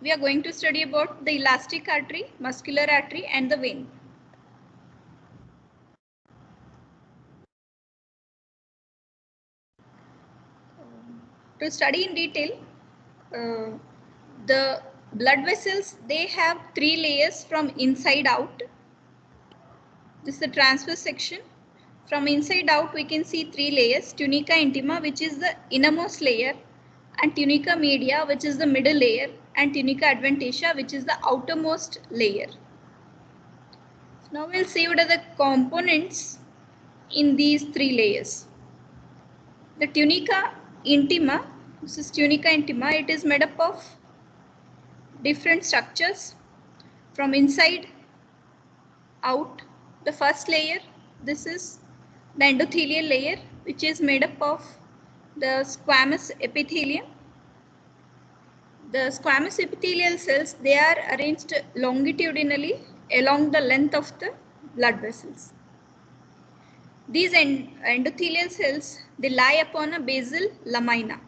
we are going to study about the elastic artery, muscular artery and the vein. To study in detail, the blood vessels, they have 3 layers from inside out. This is the transverse section. From inside out we can see 3 layers: tunica intima, which is the innermost layer, and tunica media, which is the middle layer, and tunica adventitia, which is the outermost layer. Now we'll see what are the components in these 3 layers. The tunica intima, this is tunica intima, it is made up of different structures from inside out. The first layer, this is the endothelial layer, which is made up of the squamous epithelium. The squamous epithelial cells, they are arranged longitudinally along the length of the blood vessels. These endothelial cells, they lie upon a basal lamina.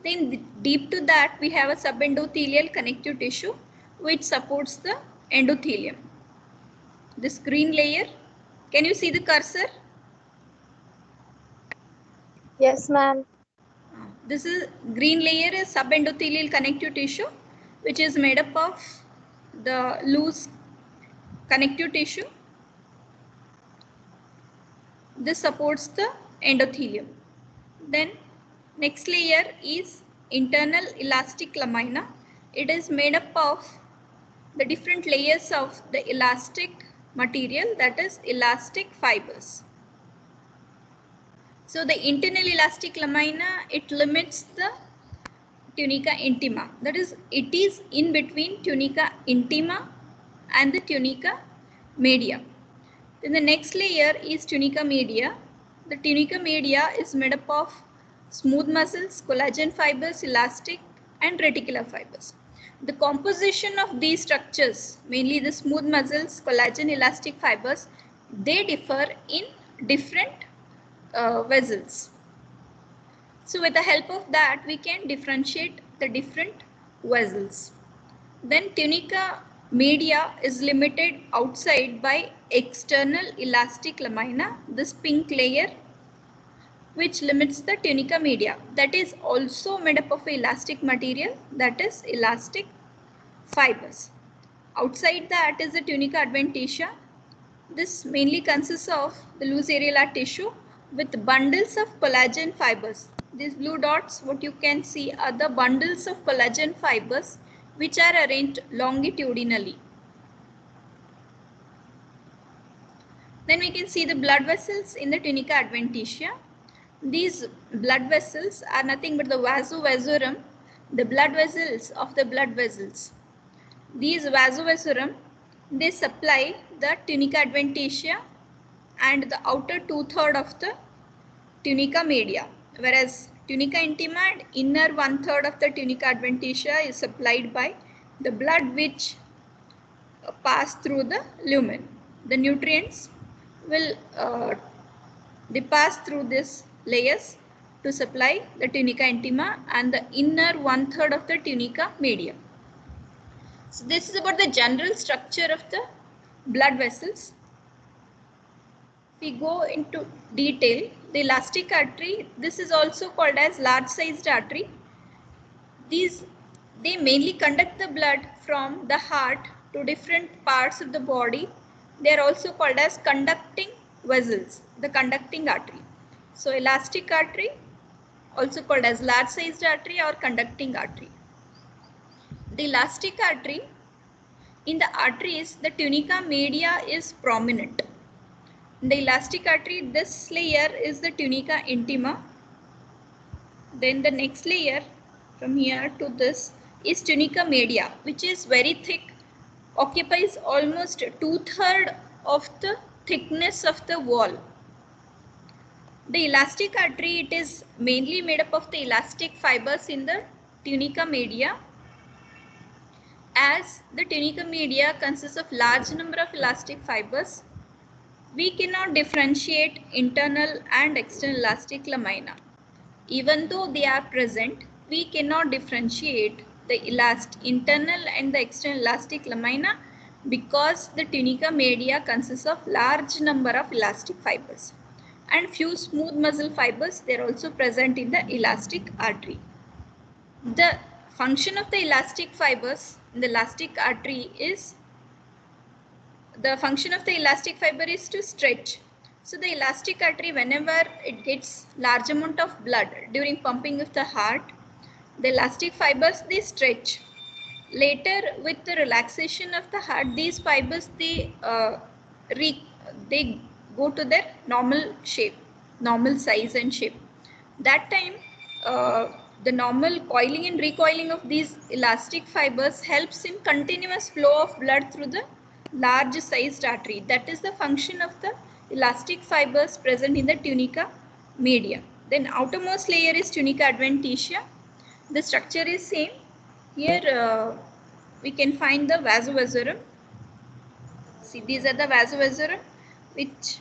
Then deep to that we have a subendothelial connective tissue which supports the endothelium. This green layer, can you see the cursor? Yes, ma'am. This is green layer is subendothelial connective tissue, which is made up of the loose connective tissue. This supports the endothelium. Then next layer is internal elastic lamina. It is made up of the different layers of the elastic material, that is elastic fibers. So the internal elastic lamina, it limits the tunica intima. That is, it is in between tunica intima and the tunica media. Then the next layer is tunica media. The tunica media is made up of smooth muscles, collagen fibers, elastic and reticular fibers. The composition of these structures, mainly the smooth muscles, collagen, elastic fibers, they differ in different vessels. So with the help of that, we can differentiate the different vessels. Then tunica media is limited outside by external elastic lamina, this pink layer, which limits the tunica media. That is also made up of elastic material, that is elastic fibers. Outside that is the tunica adventitia. This mainly consists of the loose areolar tissue with bundles of collagen fibers. These blue dots, what you can see are the bundles of collagen fibers which are arranged longitudinally. Then we can see the blood vessels in the tunica adventitia. These blood vessels are nothing but the vasa vasorum, the blood vessels of the blood vessels. These vasa vasorum, they supply the tunica adventitia and the outer 2/3 of the tunica media, whereas tunica intima and inner 1/3 of the tunica adventitia is supplied by the blood which pass through the lumen. The nutrients will they pass through these layers to supply the tunica intima and the inner 1/3 of the tunica media. So this is about the general structure of the blood vessels. If we go into detail, the elastic artery, this is also called as large sized artery. They mainly conduct the blood from the heart to different parts of the body. They are also called as conducting vessels, the conducting artery. So elastic artery, also called as large sized artery or conducting artery. The elastic artery, in the arteries, the tunica media is prominent. In the elastic artery, this layer is the tunica intima. Then the next layer from here to this is tunica media, which is very thick, occupies almost 2/3 of the thickness of the wall. The elastic artery, it is mainly made up of the elastic fibers in the tunica media. As the tunica media consists of large number of elastic fibers, we cannot differentiate internal and external elastic lamina. Even though they are present, we cannot differentiate the internal and the external elastic lamina because the tunica media consists of large number of elastic fibers, and few smooth muscle fibers, they are also present in the elastic artery. The function of the elastic fibers in the elastic artery is, the function of the elastic fiber is to stretch. So the elastic artery, whenever it gets large amount of blood during pumping of the heart, the elastic fibers, they stretch. Later, with the relaxation of the heart, these fibers, they go to their normal shape, normal size and shape. That time, the normal coiling and recoiling of these elastic fibers helps in continuous flow of blood through the large sized artery. That is the function of the elastic fibers present in the tunica media. Then outermost layer is tunica adventitia. The structure is same. Here we can find the vasovasorum. See, these are the vasovasorum, which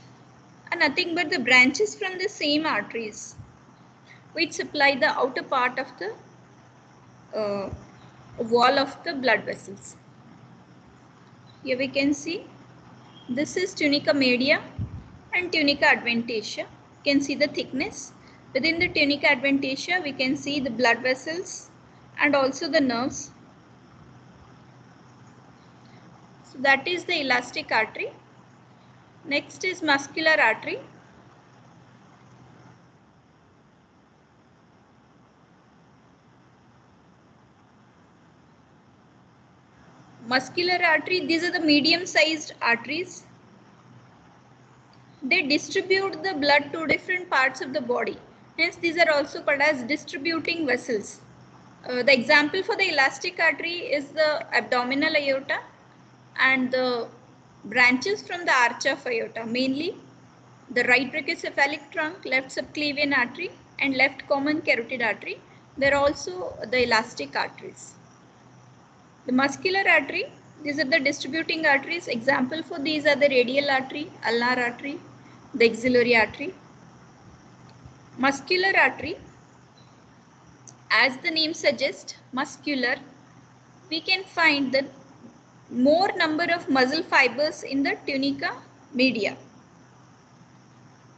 are nothing but the branches from the same arteries which supply the outer part of the wall of the blood vessels. Here we can see this is tunica media and tunica adventitia. You can see the thickness. Within the tunica adventitia, we can see the blood vessels and also the nerves. So that is the elastic artery. Next is muscular artery. Muscular artery, these are the medium sized arteries. They distribute the blood to different parts of the body. Hence, these are also called as distributing vessels. The example for the elastic artery is the abdominal aorta and the branches from the arch of aorta, mainly the right brachiocephalic trunk, left subclavian artery and left common carotid artery. They are also the elastic arteries. The muscular artery, these are the distributing arteries. Example for these are the radial artery, ulnar artery, the axillary artery. Muscular artery, as the name suggests, muscular, we can find the more number of muscle fibers in the tunica media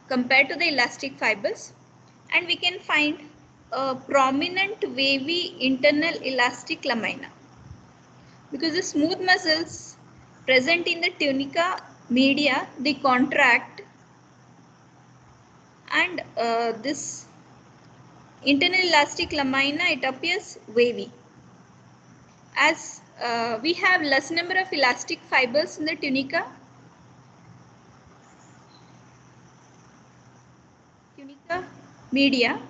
compared to the elastic fibers, and we can find a prominent wavy internal elastic lamina because the smooth muscles present in the tunica media, they contract, and this internal elastic lamina, it appears wavy. As we have less number of elastic fibers in the tunica media,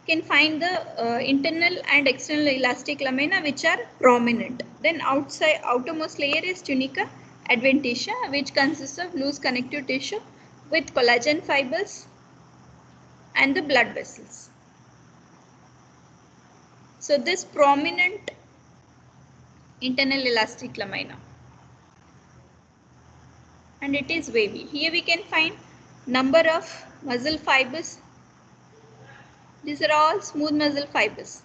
can find the internal and external elastic lamina which are prominent. Then outermost layer is tunica adventitia, which consists of loose connective tissue with collagen fibers and the blood vessels. So this prominent internal elastic lamina, and it is wavy. Here we can find number of muscle fibers. These are all smooth muscle fibers.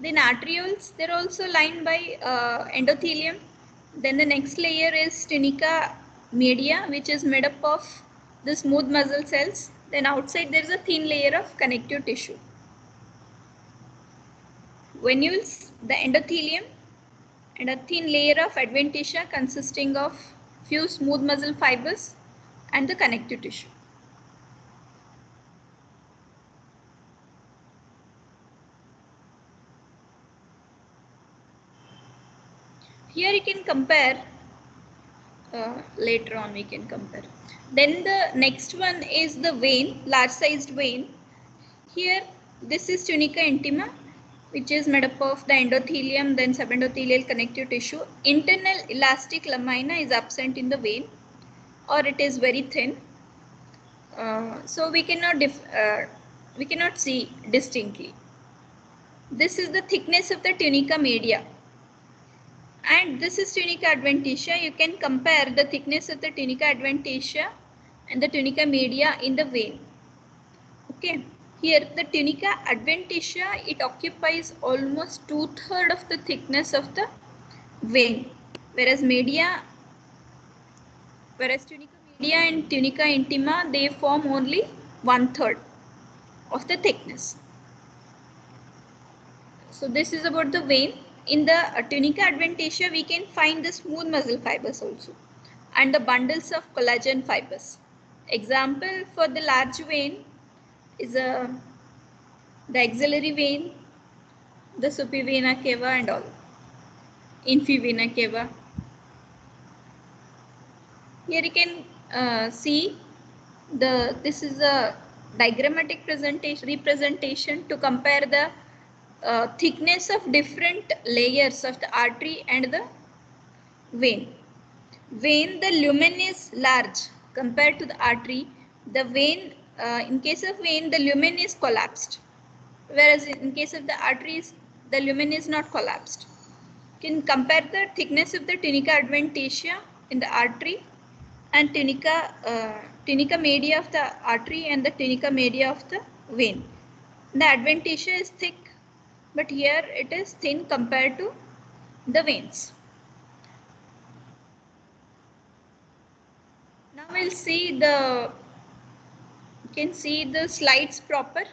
Then arterioles, they are also lined by endothelium. Then the next layer is tunica media, which is made up of the smooth muscle cells. Then outside there is a thin layer of connective tissue. Venules, the endothelium, and a thin layer of adventitia consisting of few smooth muscle fibers and the connective tissue. Here you can compare, later on we can compare. Then the next one is the vein, large sized vein. Here this is tunica intima, which is made up of the endothelium, then subendothelial connective tissue. Internal elastic lamina is absent in the vein, or it is very thin. So we cannot see distinctly. This is the thickness of the tunica media, and this is tunica adventitia. You can compare the thickness of the tunica adventitia and the tunica media in the vein. Okay, here the tunica adventitia, it occupies almost 2/3 of the thickness of the vein, whereas tunica media and tunica intima, they form only 1/3 of the thickness. So this is about the vein. In the tunica adventitia, we can find the smooth muscle fibers also and the bundles of collagen fibers. Example for the large vein is the axillary vein, the supivena cava and all, infivena cava. Here you can see this is a diagrammatic representation to compare the thickness of different layers of the artery and the vein. Vein, the lumen is large compared to the artery. The vein, in case of vein, the lumen is collapsed, whereas in case of the arteries, the lumen is not collapsed. You can compare the thickness of the tunica adventitia in the artery and tunica media of the artery and the tunica media of the vein. The adventitia is thick, but here it is thin compared to the veins. Now we'll see you can see the slides proper.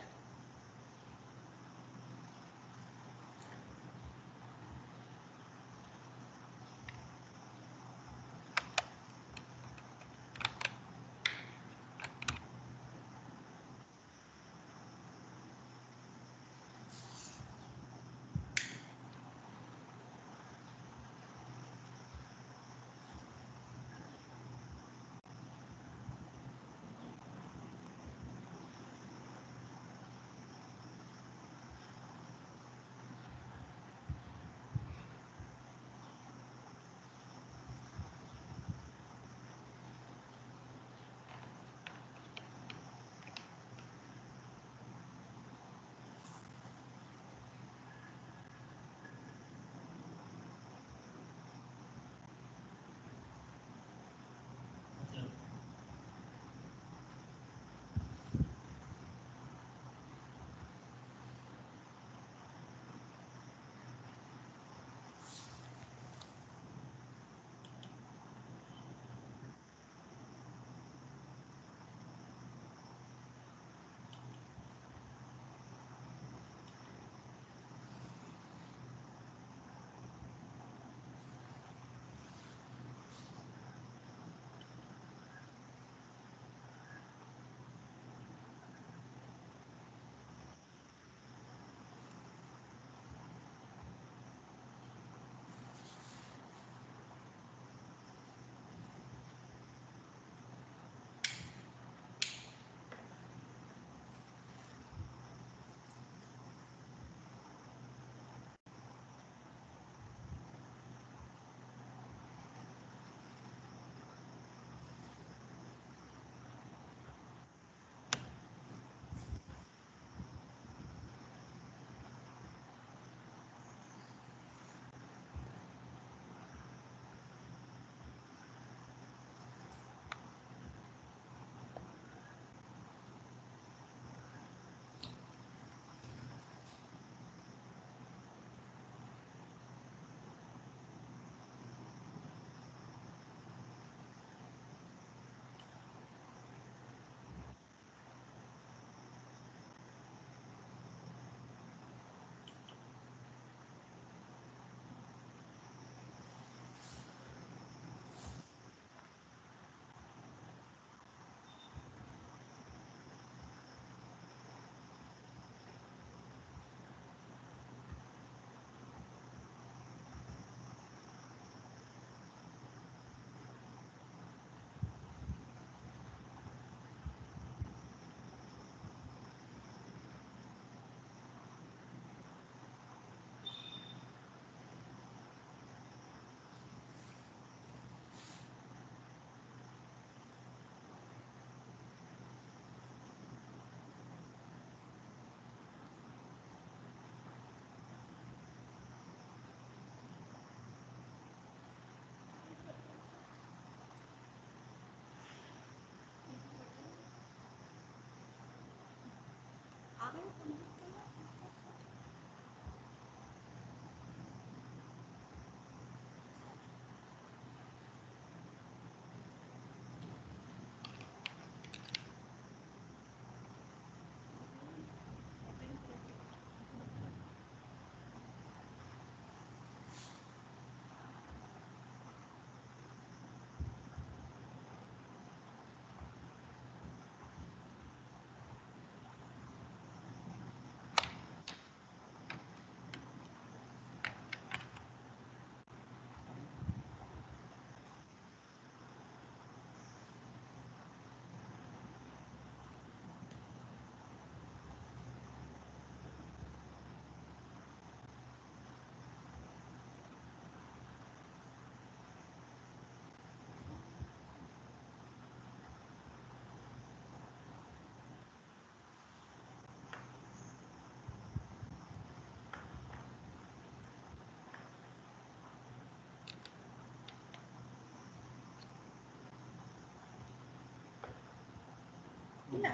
ಇಲ್ಲ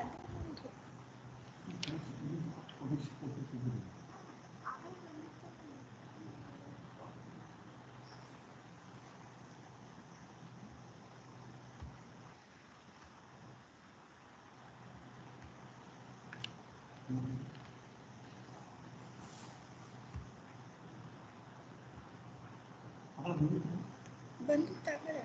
ಬಂದು ತಗೊಳ್ಳ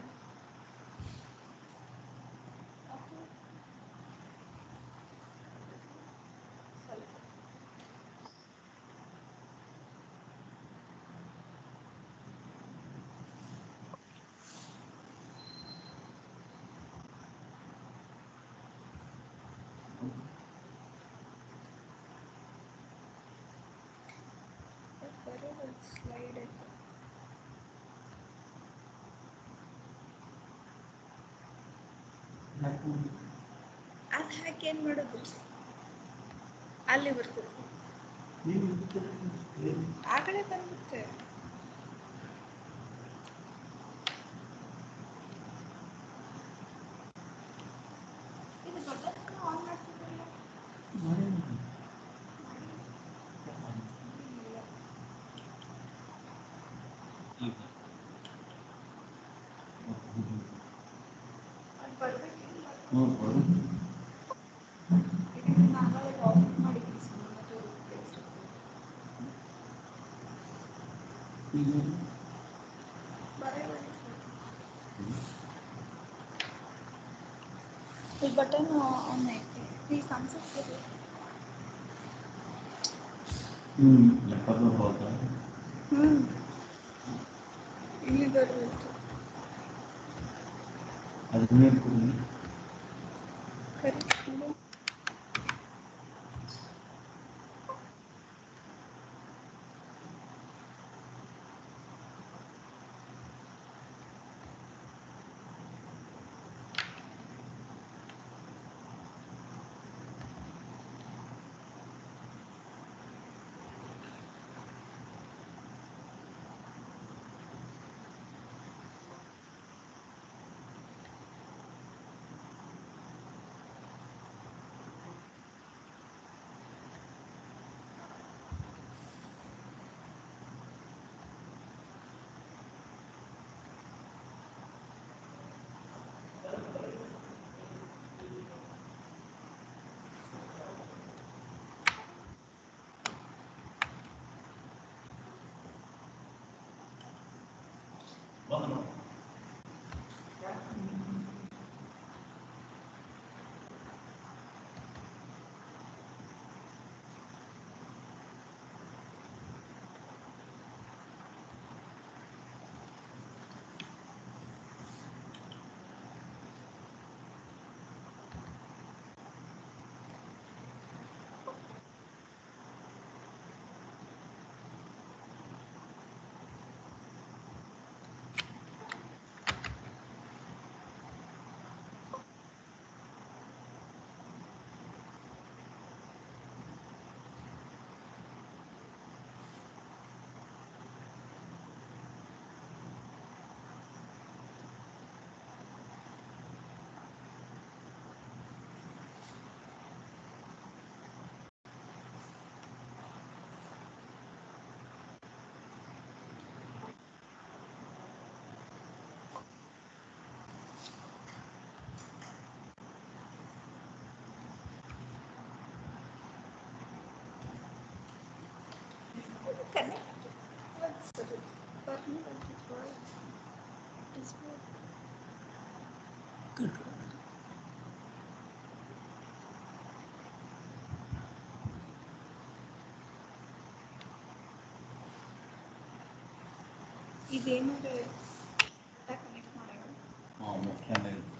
slide ಆಯ್ತು ಅದು ಹಾಕಿ ಏನು ಮಾಡೋದು ಅಲ್ಲಿ ಬರ್ತದೆ ಆಗಲೇ ಬಂದುತ್ತೆ ಇದು ಬಟನ್ ಆನ್ ಮಾಡ್ತಿದ್ರಲ್ಲ ಅದು ಬರ್ಬೇಕಿಲ್ಲ ಇದನ್ನು ನಾವೇ ಆಫ್ ಮಾಡಿದ್ವಿ ಸುಮ್ಮನೆ ಬರೇ ಈ ಬಟನ್ ಆನ್ ಐತಿ ಈ ಕಾಣಿಸುತ್ತೆ ಇಲ್ಲಿ ಬರಬೇಕು correct connect. What's the button that it was? Display. Good. ಇದೇನಿದೆ ಕನೆಕ್ಟ್ ಮಾಡೋಣ. ಮುಖ್ಯನೇ ಇಲ್ಲ.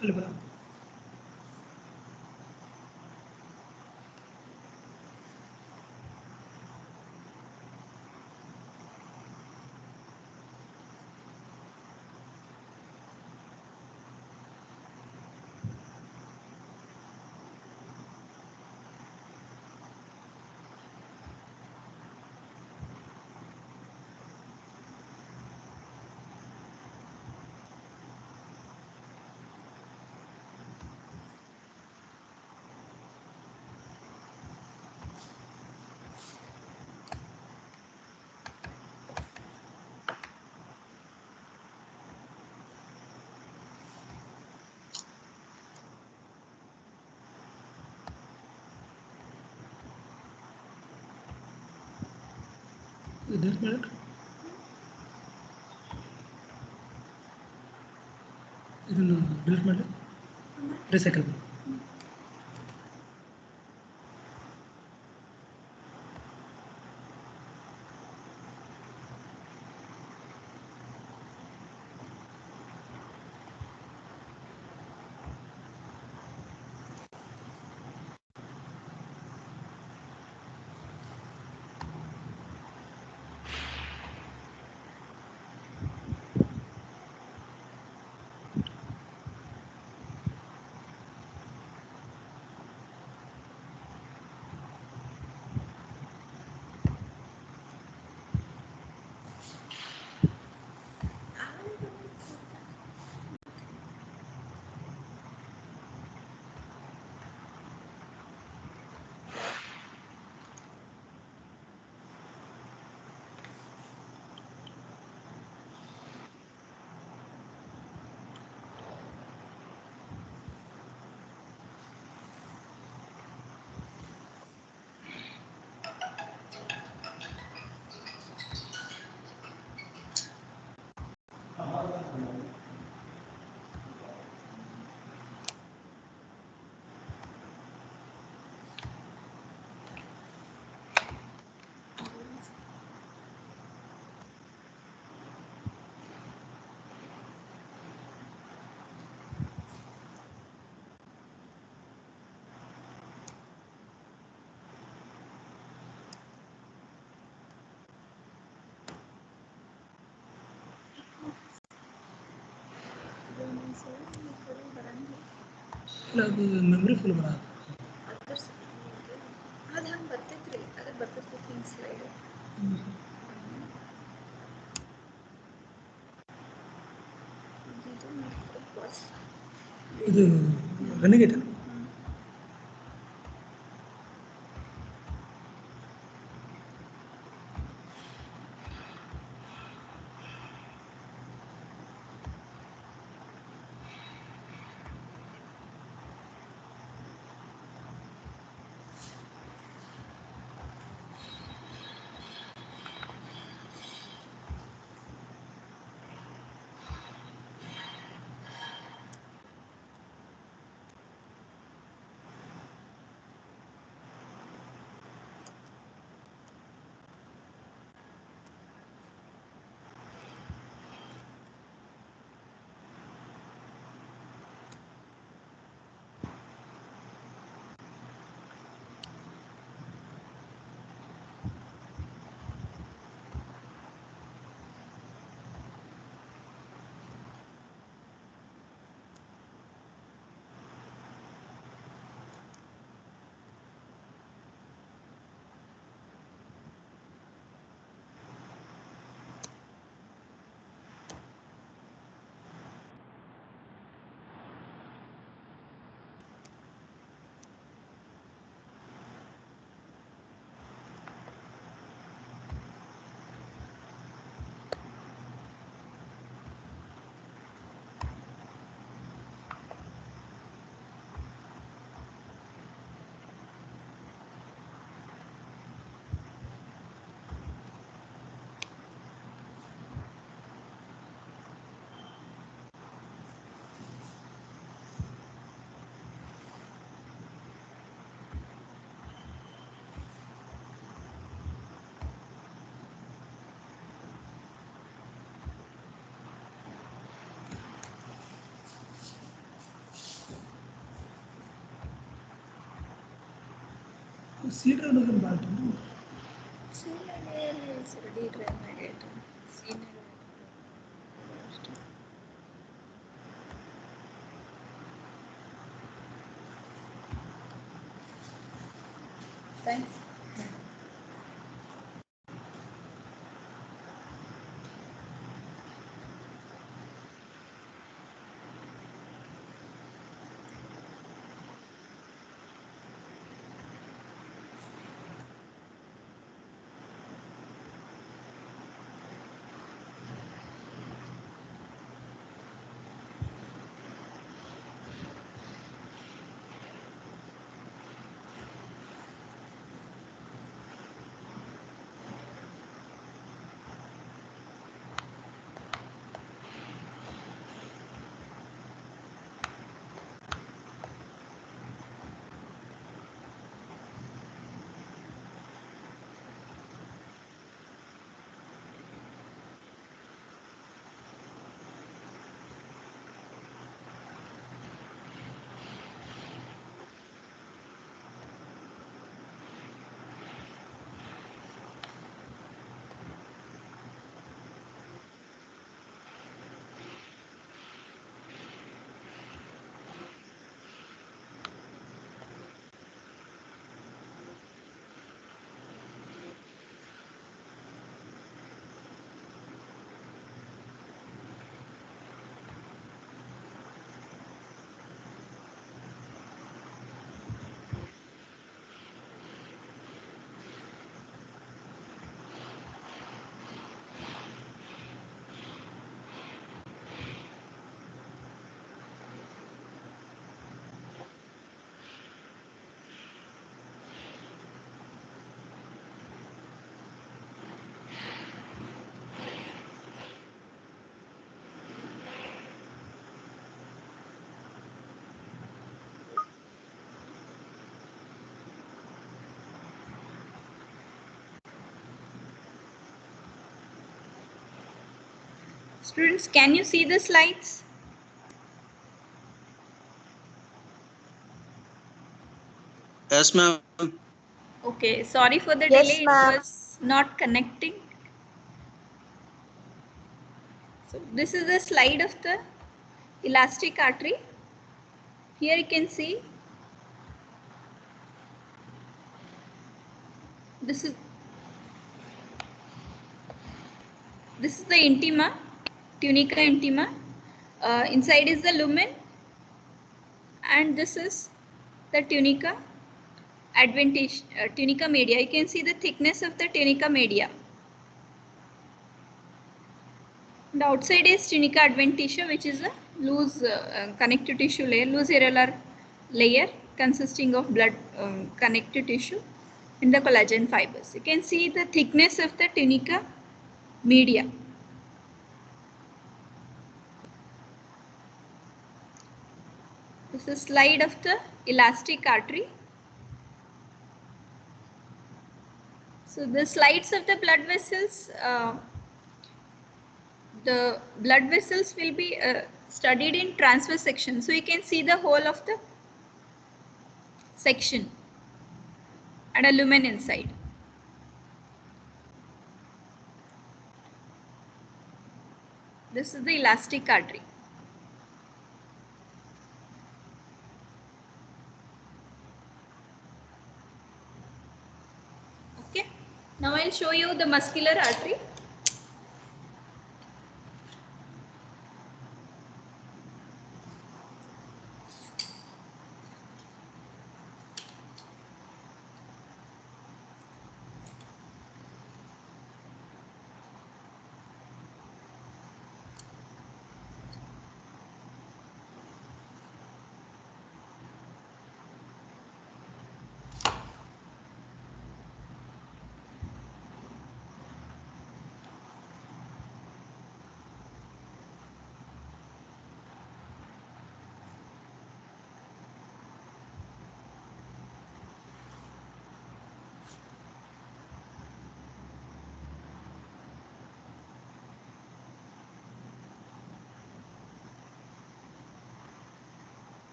ಅಲ್ಲಿ ಬರ ಡಿಲೀಟ್ ಮಾಡಿ ಇದನ್ನು ಡಿಲೀಟ್ ಮಾಡಿ ರೀಸೈಕಲ್ ಇಲ್ಲ ಅದು ಮೆಮ್ರಿ ಫುಲ್ ಬರ ಅದು ಹಂಗೆ ಬರ್ತೈತ್ರಿ ಅದು ಬರ್ತೈತಿ ಹಿಂಗೆ ಸ್ಲೈಡ್ ಇದು ರನ್ನಿಂಗ್ ಐತೆ ಸೀಟ್ ಅನ್ನೋದನ್ನ ಬಾಳ್ತು Thanks. Students, can you see the slides? Yes, ma'am. Okay, sorry for the Yes, delay. ma'am. It was not connecting. So this is the slide of the elastic artery. Here you can see this is the intima, tunica intima. Inside is the lumen, and this is the tunica adventitia, tunica media. You can see the thickness of the tunica media. The outside is tunica adventitia, which is a loose connective tissue layer, loose areolar layer consisting of blood connective tissue and the collagen fibers. You can see the thickness of the tunica media. This is slide of the elastic artery. So the slides of the blood vessels, the blood vessels will be studied in transverse section. So you can see the whole of the section and a lumen inside. This is the elastic artery. Okay. Now I'll show you the muscular artery.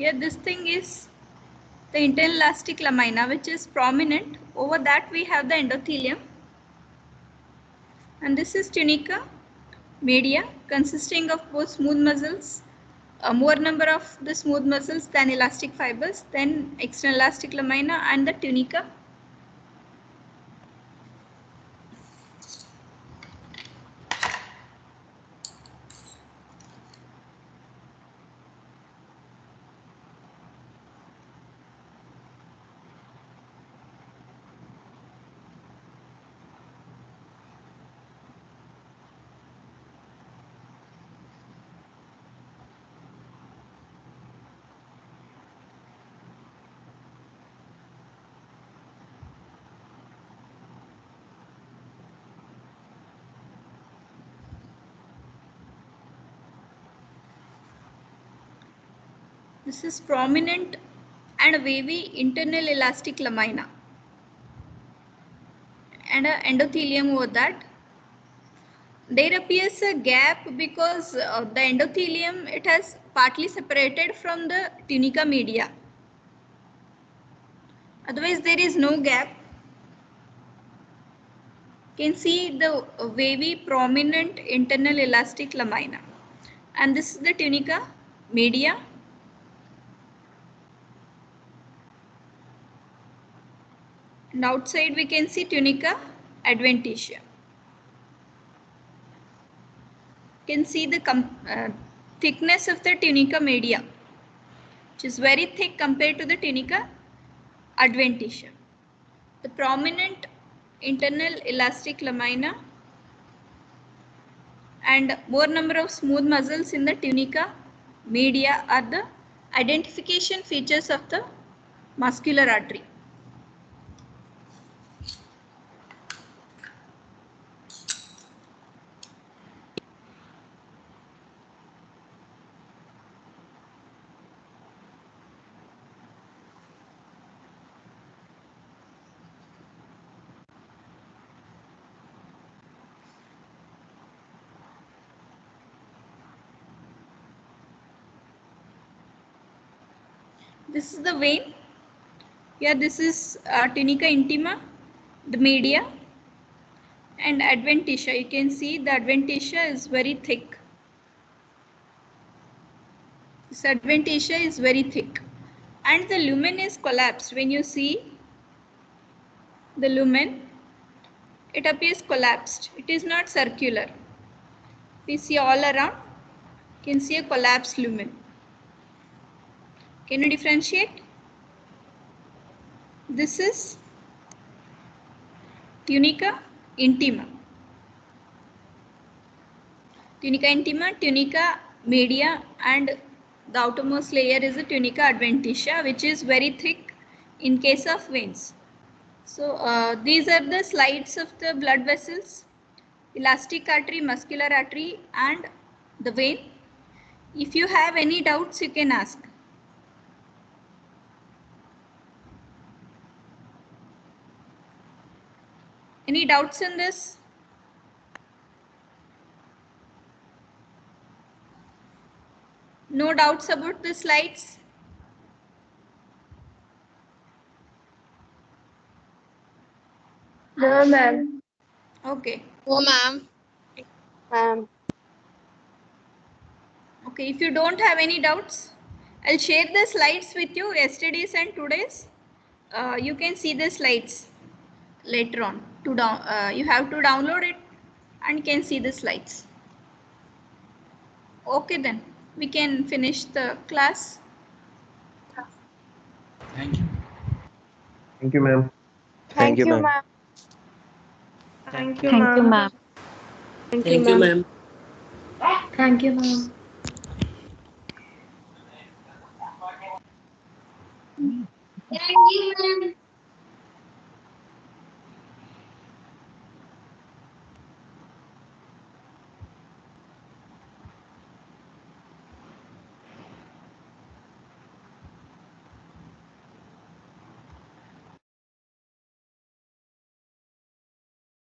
Here this thing is the internal elastic lamina, which is prominent. Over that we have the endothelium, and this is tunica media, consisting of both smooth muscles, a more number of the smooth muscles than elastic fibers, then external elastic lamina and the tunica. This is prominent and wavy internal elastic lamina and an endothelium over that. There appears a gap because the endothelium, it has partly separated from the tunica media. Otherwise there is no gap. You can see the wavy prominent internal elastic lamina, and this is the tunica media. And outside we can see tunica adventitia. You can see the thickness of the tunica media, which is very thick compared to the tunica adventitia. The prominent internal elastic lamina and more number of smooth muscles in the tunica media are the identification features of the muscular artery. This is the vein. Here this is tunica intima, the media, and adventitia. You can see the adventitia is very thick. This adventitia is very thick, and the lumen is collapsed. When you see the lumen, it appears collapsed. It is not circular. We see all around, you can see a collapsed lumen. Can you differentiate? This is tunica intima. Tunica intima, tunica media, and the outermost layer is the tunica adventitia, which is very thick in case of veins. So these are the slides of the blood vessels, elastic artery, muscular artery, and the vein. If you have any doubts, you can ask. Any doubts in this? No doubts about the slides? No, ma'am. Okay. Oh, ma'am. Ma'am. Okay, if you don't have any doubts, I'll share the slides with you, yesterday's and today's. You can see the slides later on. You have to download it and can see the slides. Okay, then we can finish the class. Thank you. Thank you, ma'am. Thank you, ma'am. ma'am. Thank you, Thank you, ma'am. ma'am. Thank you, Thank you, ma'am. ma'am. Thank you, ma'am. Thank you, ma'am.